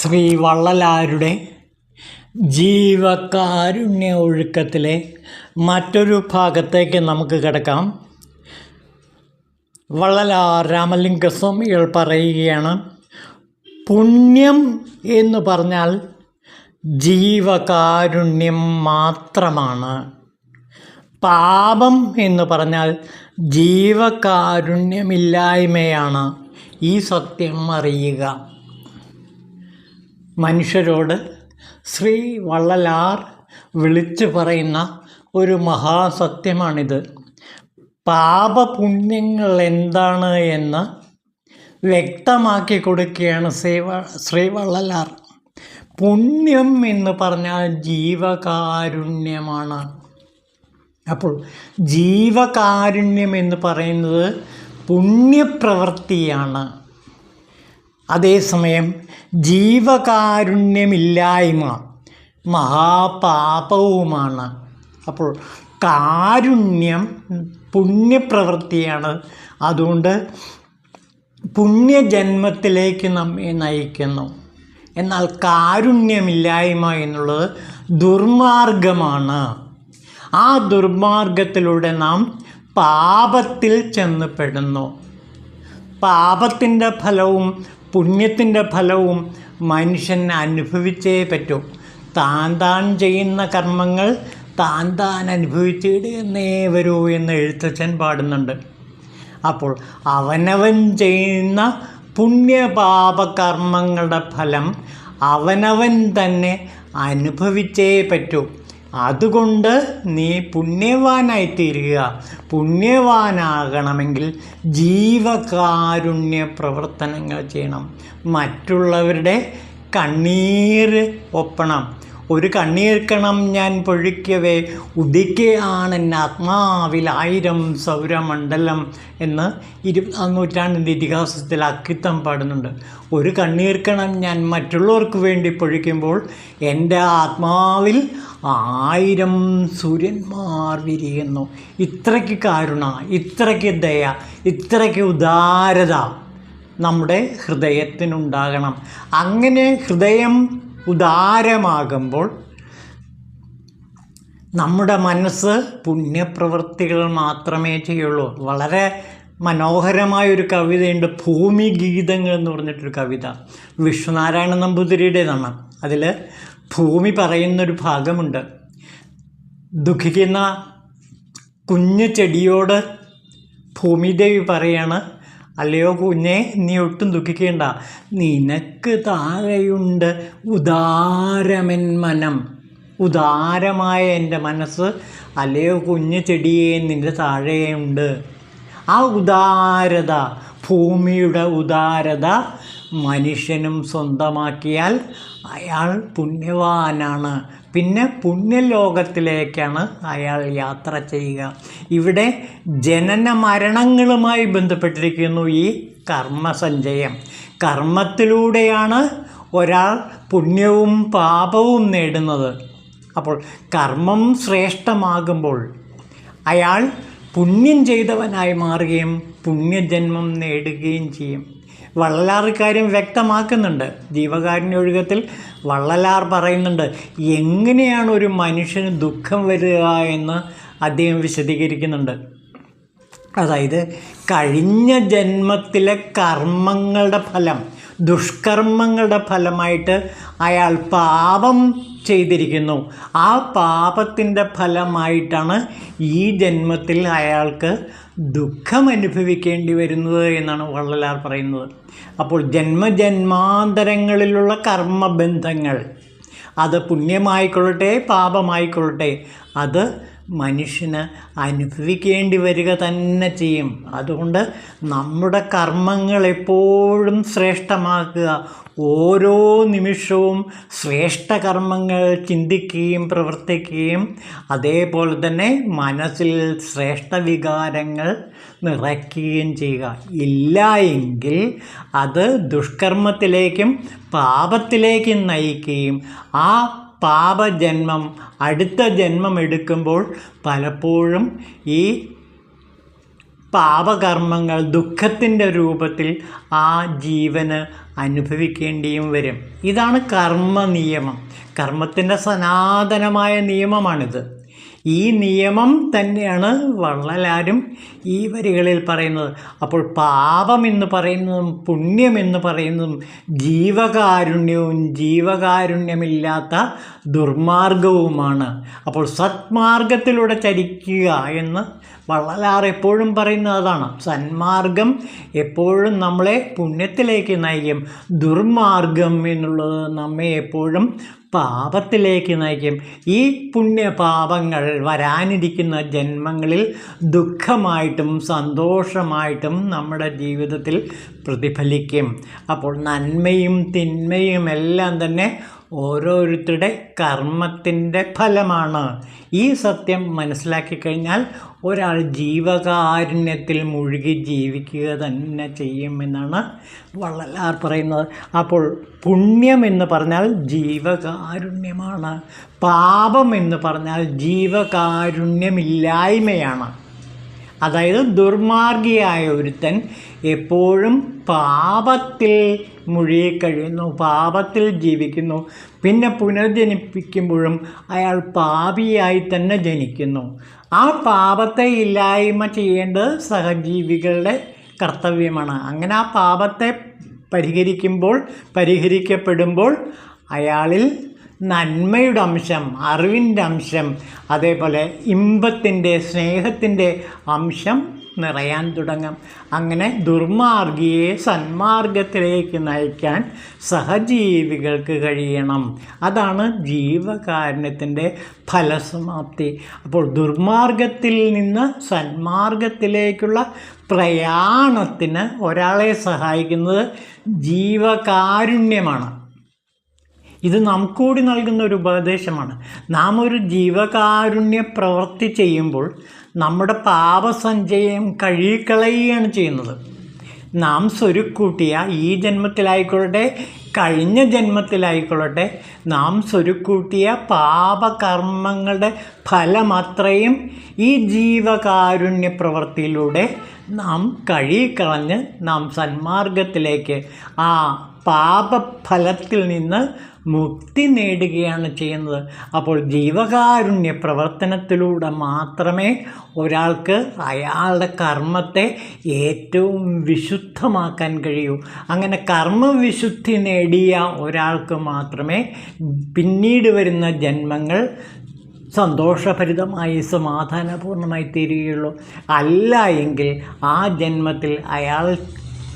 ശ്രീ വള്ളലാരുടെ ജീവകാരുണ്യ ഒഴുക്കത്തിലെ മറ്റൊരു ഭാഗത്തേക്ക് നമുക്ക് കിടക്കാം. വള്ളലാർ രാമലിംഗസ്വാമികൾ പറയുകയാണ്, പുണ്യം എന്ന് പറഞ്ഞാൽ ജീവകാരുണ്യം മാത്രമാണ്. പാപം എന്ന് പറഞ്ഞാൽ ജീവകാരുണ്യമില്ലായ്മയാണ്. ഈ സത്യം അറിയുക. മനുഷ്യരോട് ശ്രീ വള്ളലാർ വിളിച്ചു പറയുന്ന ഒരു മഹാസത്യമാണിത്. പാപപുണ്യങ്ങൾ എന്താണ് എന്ന് വ്യക്തമാക്കി കൊടുക്കുകയാണ് ശ്രീ വള്ളലാർ. പുണ്യം എന്ന് പറഞ്ഞാൽ ജീവകാരുണ്യമാണ്. അപ്പോൾ ജീവകാരുണ്യം എന്ന് പറയുന്നത് പുണ്യപ്രവൃത്തിയാണ്. അതേസമയം ജീവകാരുണ്യമില്ലായ്മ മഹാപാപവുമാണ്. അപ്പോൾ കാരുണ്യം പുണ്യപ്രവൃത്തിയാണ്. അതുകൊണ്ട് പുണ്യജന്മത്തിലേക്ക് നമ്മെ നയിക്കുന്നു. എന്നാൽ കാരുണ്യമില്ലായ്മ എന്നുള്ളത് ദുർമാർഗമാണ്. ആ ദുർമാർഗത്തിലൂടെ നാം പാപത്തിൽ ചെന്ന് പെടുന്നു. പാപത്തിൻ്റെ ഫലവും പുണ്യത്തിൻ്റെ ഫലവും മനുഷ്യൻ അനുഭവിച്ചേ പറ്റൂ. താൻ ചെയ്യുന്ന കർമ്മങ്ങൾ താൻ അനുഭവിച്ചിടുന്നേ വരൂ എന്ന് എഴുത്തച്ഛൻ പാടുന്നുണ്ട്. അപ്പോൾ അവനവൻ ചെയ്യുന്ന പുണ്യപാപകർമ്മങ്ങളുടെ ഫലം അവനവൻ തന്നെ അനുഭവിച്ചേ പറ്റൂ. അതുകൊണ്ട് നീ പുണ്യവാനായിത്തീരുക. പുണ്യവാനാകണമെങ്കിൽ ജീവകാരുണ്യ പ്രവർത്തനങ്ങൾ ചെയ്യണം. മറ്റുള്ളവരുടെ കണ്ണീർ ഒപ്പണം. ഒരു കണ്ണീർക്കണം ഞാൻ പൊഴിക്കവേ ഉദിക്കുകയാണെൻ ആത്മാവിൽ 1000 സൗരമണ്ഡലം എന്ന് 20-ാം നൂറ്റാണ്ടിൻ്റെ ഇതിഹാസത്തിൽ അക്കിത്തം പാടുന്നുണ്ട്. ഒരു കണ്ണീർക്കണം ഞാൻ മറ്റുള്ളവർക്ക് വേണ്ടി പൊഴിക്കുമ്പോൾ എൻ്റെ ആത്മാവിൽ 1000 സൂര്യന്മാർ വിരിയുന്നു. ഇത്രയ്ക്ക് കരുണ, ഇത്രയ്ക്ക് ദയ, ഇത്രയ്ക്ക് ഉദാരത നമ്മുടെ ഹൃദയത്തിനുണ്ടാകണം. അങ്ങനെ ഹൃദയം ഉദാരമാകുമ്പോൾ നമ്മുടെ മനസ്സ് പുണ്യപ്രവൃത്തികൾ മാത്രമേ ചെയ്യുള്ളൂ. വളരെ മനോഹരമായൊരു കവിതയുണ്ട്, ഭൂമി ഗീതങ്ങൾ എന്ന് പറഞ്ഞിട്ടൊരു കവിത. വിശ്വനാരായണ നമ്പൂതിരിയുടേതാണ്. അതിൽ ഭൂമി പറയുന്നൊരു ഭാഗമുണ്ട്. ദുഃഖിക്കുന്ന കുഞ്ഞു ചെടിയോട് ഭൂമിദേവി പറയാണ്, അല്ലയോ കുഞ്ഞെ, നീ ഒട്ടും ദുഃഖിക്കേണ്ട, നിനക്ക് താഴെയുണ്ട് ഉദാരമെൻ മനം. ഉദാരമായ എൻ്റെ മനസ്സ് അല്ലയോ കുഞ്ഞു ചെടിയെ നിൻ്റെ താഴെയുണ്ട്. ആ ഉദാരത, ഭൂമിയുടെ ഉദാരത മനുഷ്യനും സ്വന്തമാക്കിയാൽ അയാൾ പുണ്യവാനാണ്. പിന്നെ പുണ്യലോകത്തിലേക്കാണ് അയാൾ യാത്ര ചെയ്യുക. ഇവിടെ ജനന മരണങ്ങളുമായി ബന്ധപ്പെട്ടിരിക്കുന്നു ഈ കർമ്മസഞ്ചയം. കർമ്മത്തിലൂടെയാണ് ഒരാൾ പുണ്യവും പാപവും നേടുന്നത്. അപ്പോൾ കർമ്മം ശ്രേഷ്ഠമാകുമ്പോൾ അയാൾ പുണ്യം ചെയ്തവനായി മാറുകയും പുണ്യജന്മം നേടുകയും ചെയ്യും. വള്ളലാർ കാര്യം വ്യക്തമാക്കുന്നുണ്ട്. ജീവകാരുണ്യ ഒഴുക്കത്തിൽ വള്ളലാർ പറയുന്നുണ്ട് എങ്ങനെയാണ് ഒരു മനുഷ്യന് ദുഃഖം വരിക എന്ന് അദ്ദേഹം വിശദീകരിക്കുന്നുണ്ട്. അതായത് കഴിഞ്ഞ ജന്മത്തിലെ കർമ്മങ്ങളുടെ ഫലം, ദുഷ്കർമ്മങ്ങളുടെ ഫലമായിട്ട് അയാൾ പാപം ചെയ്തിരിക്കുന്നു. ആ പാപത്തിൻ്റെ ഫലമായിട്ടാണ് ഈ ജന്മത്തിൽ അയാൾക്ക് ദുഃഖം അനുഭവിക്കേണ്ടി വരുന്നത് എന്നാണ് വള്ളലാർ പറയുന്നത്. അപ്പോൾ ജന്മജന്മാന്തരങ്ങളിലുള്ള കർമ്മബന്ധങ്ങൾ, അത് പുണ്യമായിക്കൊള്ളട്ടെ പാപമായിക്കൊള്ളട്ടെ, അത് മനുഷ്യന് അനുഭവിക്കേണ്ടി വരിക തന്നെ ചെയ്യും. അതുകൊണ്ട് നമ്മുടെ കർമ്മങ്ങൾ എപ്പോഴും ശ്രേഷ്ഠമാക്കുക. ഓരോ നിമിഷവും ശ്രേഷ്ഠ കർമ്മങ്ങൾ ചിന്തിക്കുകയും പ്രവർത്തിക്കുകയും അതേപോലെ തന്നെ മനസ്സിൽ ശ്രേഷ്ഠ വികാരങ്ങൾ നിറയ്ക്കുകയും ചെയ്യുക. ഇല്ല എങ്കിൽ അത് ദുഷ്കർമ്മത്തിലേക്കും പാപത്തിലേക്കും നയിക്കുകയും ആ പാപജന്മം അടുത്ത ജന്മം എടുക്കുമ്പോൾ പലപ്പോഴും ഈ പാപകർമ്മങ്ങൾ ദുഃഖത്തിൻ്റെ രൂപത്തിൽ ആ ജീവന് അനുഭവിക്കേണ്ടിയും വരും. ഇതാണ് കർമ്മ നിയമം. കർമ്മത്തിൻ്റെ സനാതനമായ നിയമമാണിത്. ഈ നിയമം തന്നെയാണ് വള്ളലാരും ഈ വരികളിൽ പറയുന്നത്. അപ്പോൾ പാപമെന്ന് പറയുന്നതും പുണ്യമെന്ന് പറയുന്നതും ജീവകാരുണ്യവും ജീവകാരുണ്യമില്ലാത്ത ദുർമാർഗവുമാണ്. അപ്പോൾ സത്മാർഗത്തിലൂടെ ചരിക്കുക എന്ന് വള്ളലാർ എപ്പോഴും പറയുന്നത് അതാണ്. സന്മാർഗം എപ്പോഴും നമ്മളെ പുണ്യത്തിലേക്ക് നയിക്കും. ദുർമാർഗം എന്നുള്ളത് നമ്മെ എപ്പോഴും പാപത്തിലേക്ക് നയിക്കും. ഈ പുണ്യപാപങ്ങൾ വരാനിരിക്കുന്ന ജന്മങ്ങളിൽ ദുഃഖമായിട്ടും സന്തോഷമായിട്ടും നമ്മുടെ ജീവിതത്തിൽ പ്രതിഫലിക്കും. അപ്പോൾ നന്മയും തിന്മയും എല്ലാം തന്നെ ഓരോരുത്തരുടെ കർമ്മത്തിൻ്റെ ഫലമാണ്. ഈ സത്യം മനസ്സിലാക്കി കഴിഞ്ഞാൽ ഒരാൾ ജീവകാരുണ്യത്തിൽ മുഴുകി ജീവിക്കുക തന്നെ ചെയ്യുമെന്നാണ് വള്ളലാർ പറയുന്നത്. അപ്പോൾ പുണ്യം എന്ന് പറഞ്ഞാൽ ജീവകാരുണ്യമാണ്. പാപം എന്ന് പറഞ്ഞാൽ ജീവകാരുണ്യമില്ലായ്മയാണ്. അതായത് ദുർമാർഗിയായ ഒരുത്തൻ എപ്പോഴും പാപത്തിൽ മുഴുകിക്കഴിയുന്നു, പാപത്തിൽ ജീവിക്കുന്നു. പിന്നെ പുനർജനിപ്പിക്കുമ്പോഴും അയാൾ പാപിയായി തന്നെ ജനിക്കുന്നു. ആ പാപത്തെ ഇല്ലായ്മ ചെയ്യേണ്ടത് സഹജീവികളുടെ കർത്തവ്യമാണ്. അങ്ങനെ ആ പാപത്തെ പരിഹരിക്കപ്പെടുമ്പോൾ അയാളിൽ നന്മയുടെ അംശം, അറിവിൻ്റെ അംശം, അതേപോലെ ഇമ്പത്തിൻ്റെ സ്നേഹത്തിൻ്റെ അംശം നിറയാൻ തുടങ്ങും. അങ്ങനെ ദുർമാർഗിയെ സന്മാർഗത്തിലേക്ക് നയിക്കാൻ സഹജീവികൾക്ക് കഴിയണം. അതാണ് ജീവകാരുണ്യത്തിൻ്റെ ഫലസമാപ്തി. അപ്പോൾ ദുർമാർഗത്തിൽ നിന്ന് സന്മാർഗത്തിലേക്കുള്ള പ്രയാണത്തിന് ഒരാളെ സഹായിക്കുന്നത് ജീവകാരുണ്യമാണ്. ഇത് നമുക്ക് കൂടി നൽകുന്ന ഒരു ഉപദേശമാണ്. നാം ഒരു ജീവകാരുണ്യ പ്രവൃത്തി ചെയ്യുമ്പോൾ നമ്മുടെ പാപസഞ്ചയം കഴുകിക്കളയുകയാണ് ചെയ്യുന്നത്. നാം സ്വരുക്കൂട്ടിയ ഈ ജന്മത്തിലായിക്കൊള്ളട്ടെ കഴിഞ്ഞ ജന്മത്തിലായിക്കൊള്ളട്ടെ നാം സ്വരുക്കൂട്ടിയ പാപകർമ്മങ്ങളുടെ ഫലമത്രയും ഈ ജീവകാരുണ്യ പ്രവൃത്തിയിലൂടെ നാം കഴുകിക്കളഞ്ഞ് നാം സന്മാർഗത്തിലേക്ക്, ആ പാപഫലത്തിൽ നിന്ന് മുക്തി നേടുകയാണ് ചെയ്യുന്നത്. അപ്പോൾ ജീവകാരുണ്യ പ്രവർത്തനത്തിലൂടെ മാത്രമേ ഒരാൾക്ക് അയാളുടെ കർമ്മത്തെ ഏറ്റവും വിശുദ്ധമാക്കാൻ കഴിയൂ. അങ്ങനെ കർമ്മവിശുദ്ധി നേടിയ ഒരാൾക്ക് മാത്രമേ പിന്നീട് വരുന്ന ജന്മങ്ങൾ സന്തോഷഭരിതമായി സമാധാനപൂർണ്ണമായി തീരുകയുള്ളൂ. അല്ല എങ്കിൽ ആ ജന്മത്തിൽ അയാൾ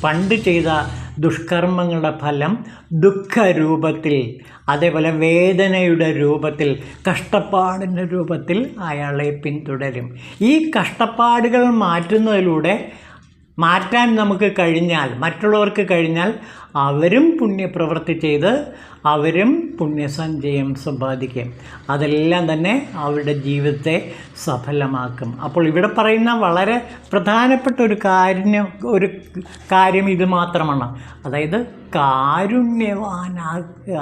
പണ്ട് ചെയ്ത ദുഷ്കർമ്മങ്ങളുടെ ഫലം ദുഃഖരൂപത്തിൽ, അതേപോലെ വേദനയുടെ രൂപത്തിൽ, കഷ്ടപ്പാടിൻ്റെ രൂപത്തിൽ അയാളെ പിന്തുടരും. ഈ കഷ്ടപ്പാടുകൾ മാറ്റാൻ നമുക്ക് കഴിഞ്ഞാൽ, മറ്റുള്ളവർക്ക് കഴിഞ്ഞാൽ അവരും പുണ്യപ്രവൃത്തി ചെയ്ത് അവരും പുണ്യസഞ്ചയം സമ്പാദിക്കും. അതെല്ലാം തന്നെ അവരുടെ ജീവിതത്തെ സഫലമാക്കും. അപ്പോൾ ഇവിടെ പറയുന്ന വളരെ പ്രധാനപ്പെട്ട ഒരു കാര്യം ഇത് മാത്രമാണ്. അതായത് കാരുണ്യവാനാകുക,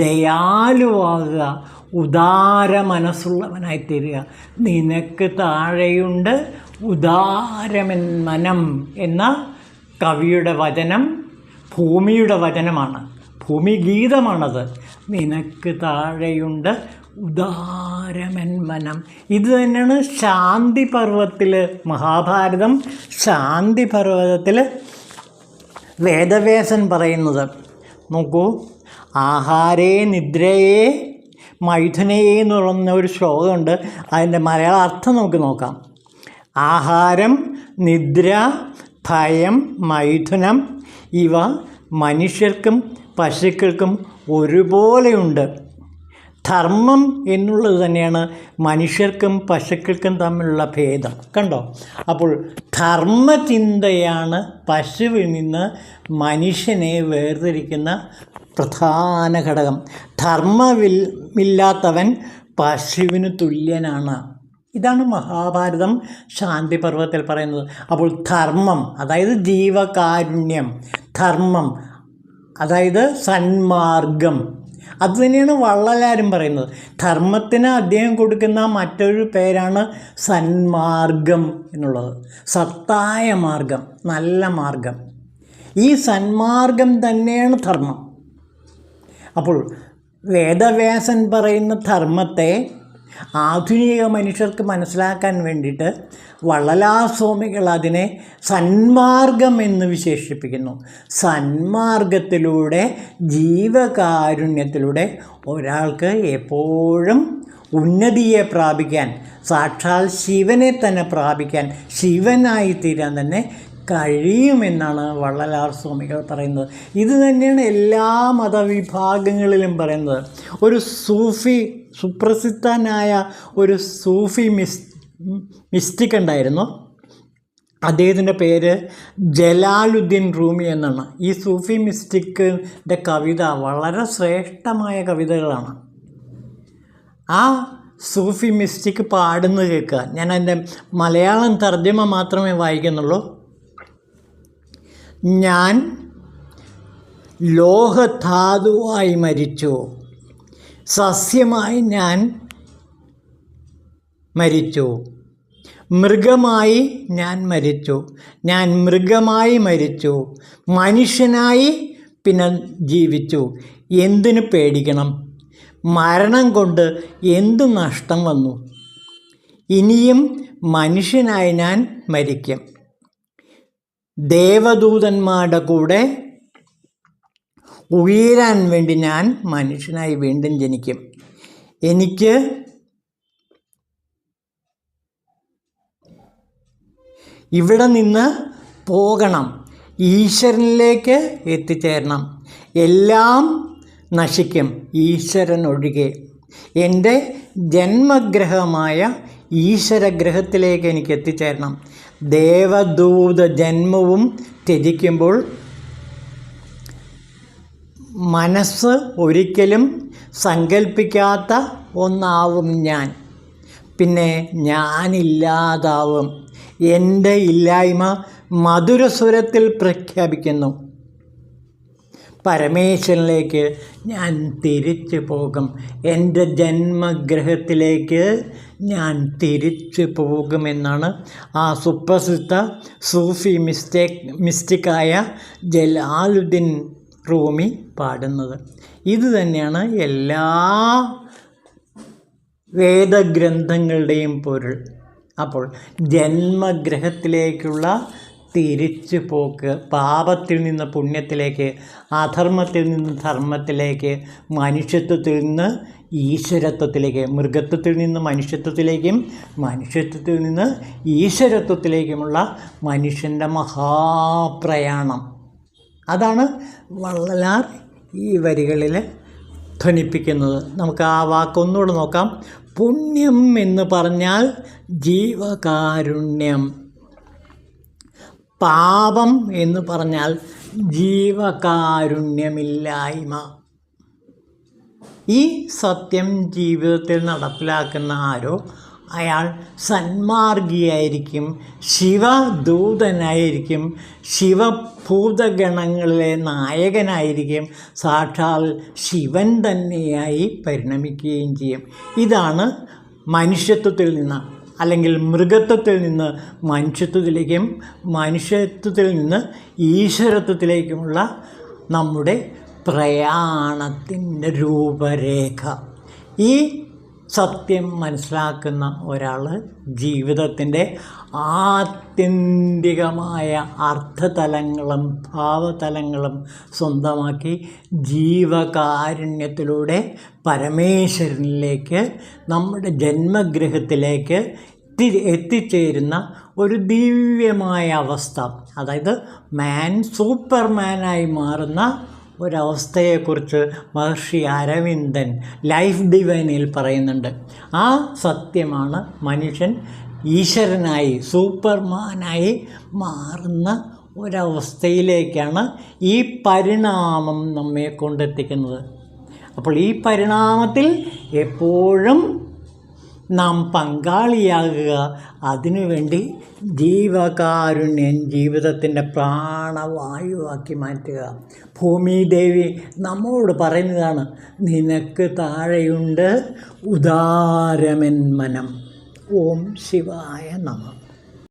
ദയാലുവാകുക, ഉദാര മനസ്സുള്ളവനായി തീരുക. നിനക്ക് താഴെയുണ്ട് ഉദാരമൻ മനം എന്ന കവിയുടെ വചനം ഭൂമിയുടെ വചനമാണ്, ഭൂമിഗീതമാണത്. നിനക്ക് താഴെയുണ്ട് ഉദാരമൻ മനം. ഇത് തന്നെയാണ് ശാന്തി പർവ്വത്തിൽ, മഹാഭാരതം ശാന്തി പർവ്വതത്തിൽ വേദവ്യാസൻ പറയുന്നത്. നോക്കൂ, ആഹാരേ നിദ്രയേ മൈഥുനയേ എന്ന് പറയുന്ന ഒരു ശ്ലോകമുണ്ട്. അതിൻ്റെ മലയാള അർത്ഥം നമുക്ക് നോക്കാം. ആഹാരം, നിദ്ര, ഭയം, മൈഥുനം ഇവ മനുഷ്യർക്കും പശുക്കൾക്കും ഒരുപോലെയുണ്ട്. ധർമ്മം എന്നുള്ളത് തന്നെയാണ് മനുഷ്യർക്കും പശുക്കൾക്കും തമ്മിലുള്ള ഭേദം. കണ്ടോ? അപ്പോൾ ധർമ്മചിന്തയാണ് പശുവിൽ നിന്ന് മനുഷ്യനെ വേർതിരിക്കുന്ന പ്രധാന ഘടകം. ധർമ്മമില്ലാത്തവൻ പശുവിന് തുല്യനാണ്. ഇതാണ് മഹാഭാരതം ശാന്തി പർവ്വത്തിൽ പറയുന്നത്. അപ്പോൾ ധർമ്മം അതായത് ജീവകാരുണ്യം, ധർമ്മം അതായത് സന്മാർഗം, അതുതന്നെയാണ് വള്ളലാരും പറയുന്നത്. ധർമ്മത്തിന് അദ്ദേഹം കൊടുക്കുന്ന മറ്റൊരു പേരാണ് സന്മാർഗം എന്നുള്ളത്. സത്തായ മാർഗം, നല്ല മാർഗം. ഈ സന്മാർഗം തന്നെയാണ് ധർമ്മം. അപ്പോൾ വേദവ്യാസൻ പറയുന്ന ധർമ്മത്തെ ആധുനിക മനുഷ്യർക്ക് മനസ്സിലാക്കാൻ വേണ്ടിയിട്ട് വള്ളലാർ സ്വാമികൾ അതിനെ സന്മാർഗം എന്ന് വിശേഷിപ്പിക്കുന്നു. സന്മാർഗത്തിലൂടെ, ജീവകാരുണ്യത്തിലൂടെ ഒരാൾക്ക് എപ്പോഴും ഉന്നതിയെ പ്രാപിക്കാൻ, സാക്ഷാൽ ശിവനെ തന്നെ പ്രാപിക്കാൻ, ശിവനായിത്തീരാൻ തന്നെ കഴിയുമെന്നാണ് വള്ളലാർ സ്വാമികൾ പറയുന്നത്. ഇത് തന്നെയാണ് എല്ലാ മതവിഭാഗങ്ങളിലും പറയുന്നത്. ഒരു സുപ്രസിദ്ധനായ ഒരു സൂഫി മിസ്റ്റിക് ഉണ്ടായിരുന്നു. അദ്ദേഹത്തിൻ്റെ പേര് ജലാലുദ്ദീൻ റൂമി എന്നാണ്. ഈ സൂഫി മിസ്റ്റിക്കിൻ്റെ കവിത വളരെ ശ്രേഷ്ഠമായ കവിതകളാണ്. ആ സൂഫി മിസ്റ്റിക് പാടുന്നത് കേൾക്കുക. ഞാൻ അതിൻ്റെ മലയാളം തർജ്ജമ മാത്രമേ വായിക്കുന്നുള്ളൂ. ഞാൻ ലോഹധാതുവായി മരിച്ചു, സസ്യമായി ഞാൻ മരിച്ചു, മൃഗമായി ഞാൻ മരിച്ചു, ഞാൻ മൃഗമായി മരിച്ചു, മനുഷ്യനായി പിന്നെ ജീവിച്ചു. എന്തിനു പേടിക്കണം? മരണം കൊണ്ട് എന്തു നഷ്ടം വന്നു? ഇനിയും മനുഷ്യനായി ഞാൻ മരിക്കും. ദേവദൂതന്മാരുടെ കൂടെ ഉയരാൻ വേണ്ടി ഞാൻ മനുഷ്യനായി വീണ്ടും ജനിക്കും. എനിക്ക് ഇവിടെ നിന്ന് പോകണം, ഈശ്വരനിലേക്ക് എത്തിച്ചേരണം. എല്ലാം നശിക്കും, ഈശ്വരൻ ഒഴികെ. എൻ്റെ ജന്മഗ്രഹമായ ഈശ്വരഗ്രഹത്തിലേക്ക് എനിക്ക് എത്തിച്ചേരണം. ദേവദൂത ജന്മവും ത്യജിക്കുമ്പോൾ മനസ്സ് ഒരിക്കലും സങ്കല്പിക്കാത്ത ഒന്നാവും ഞാൻ. പിന്നെ ഞാനില്ലാതാവും. എൻ്റെ ഇല്ലായ്മ മധുരസ്വരത്തിൽ പ്രഖ്യാപിക്കുന്നു. പരമേശ്വരനിലേക്ക് ഞാൻ തിരിച്ചു പോകും. എൻ്റെ ജന്മഗ്രഹത്തിലേക്ക് ഞാൻ തിരിച്ചു പോകുമെന്നാണ് ആ സുപ്രസിദ്ധ സൂഫി മിസ്റ്റിക്കായ ജലാലുദ്ദീൻ റൂമി പാടുന്നത്. ഇത് തന്നെയാണ് എല്ലാ വേദഗ്രന്ഥങ്ങളുടെയും പൊരുൾ. അപ്പോൾ ജന്മഗ്രഹത്തിലേക്കുള്ള തിരിച്ചു പോക്ക്, പാപത്തിൽ നിന്ന് പുണ്യത്തിലേക്ക്, അധർമ്മത്തിൽ നിന്ന് ധർമ്മത്തിലേക്ക്, മനുഷ്യത്വത്തിൽ നിന്ന് ഈശ്വരത്വത്തിലേക്ക്, മൃഗത്വത്തിൽ നിന്ന് മനുഷ്യത്വത്തിലേക്കും മനുഷ്യത്വത്തിൽ നിന്ന് ഈശ്വരത്വത്തിലേക്കുമുള്ള മനുഷ്യൻ്റെ മഹാപ്രയാണം. അതാണ് വള്ളലാർ ഈ വരികളിൽ ധ്വനിപ്പിക്കുന്നത്. നമുക്ക് ആ വാക്കൊന്നുകൂടെ നോക്കാം. പുണ്യം എന്ന് പറഞ്ഞാൽ ജീവകാരുണ്യം, പാപം എന്ന് പറഞ്ഞാൽ ജീവകാരുണ്യമില്ലായ്മ. ഈ സത്യം ജീവിതത്തിൽ നടപ്പിലാക്കുന്ന ആരോ അയാൾ സന്മാർഗിയായിരിക്കും, ശിവദൂതനായിരിക്കും, ശിവഭൂതഗണങ്ങളിലെ നായകനായിരിക്കും, സാക്ഷാൽ ശിവൻ തന്നെയായി പരിണമിക്കുകയും ചെയ്യും. ഇതാണ് മനുഷ്യത്വത്തിൽ നിന്ന്, അല്ലെങ്കിൽ മൃഗത്വത്തിൽ നിന്ന് മനുഷ്യത്വത്തിലേക്കും മനുഷ്യത്വത്തിൽ നിന്ന് ഈശ്വരത്വത്തിലേക്കുമുള്ള നമ്മുടെ പ്രയാണത്തിൻ്റെ രൂപരേഖ. ഈ സത്യം മനസ്സിലാക്കുന്ന ഒരാൾ ജീവിതത്തിൻ്റെ ആത്യന്തികമായ അർത്ഥതലങ്ങളും ഭാവതലങ്ങളും സ്വന്തമാക്കി ജീവകാരുണ്യത്തിലൂടെ പരമേശ്വരനിലേക്ക്, നമ്മുടെ ജന്മഗൃഹത്തിലേക്ക് എത്തിച്ചേരുന്ന ഒരു ദിവ്യമായ അവസ്ഥ, അതായത് സൂപ്പർമാനായി മാറുന്ന ഒരവസ്ഥയെക്കുറിച്ച് മഹർഷി അരവിന്ദൻ ലൈഫ് ഡിവൈനിൽ പറയുന്നുണ്ട്. ആ സത്യമാണ് മനുഷ്യൻ ഈശ്വരനായി, സൂപ്പർമാനായി മാറുന്ന ഒരവസ്ഥയിലേക്കാണ് ഈ പരിണാമം നമ്മെ കൊണ്ടെത്തിക്കുന്നത്. അപ്പോൾ ഈ പരിണാമത്തിൽ എപ്പോഴും നാം പങ്കാളിയാകുക. അതിനുവേണ്ടി ജീവകാരുണ്യം ജീവിതത്തിൻ്റെ പ്രാണവായുവാക്കി മാറ്റുക. ഭൂമിദേവി നമ്മോട് പറയുന്നതാണ്, നിനക്ക് താഴെയുണ്ട് ഉദാരമെൻ മനം. ഓം ശിവായ നമഃ.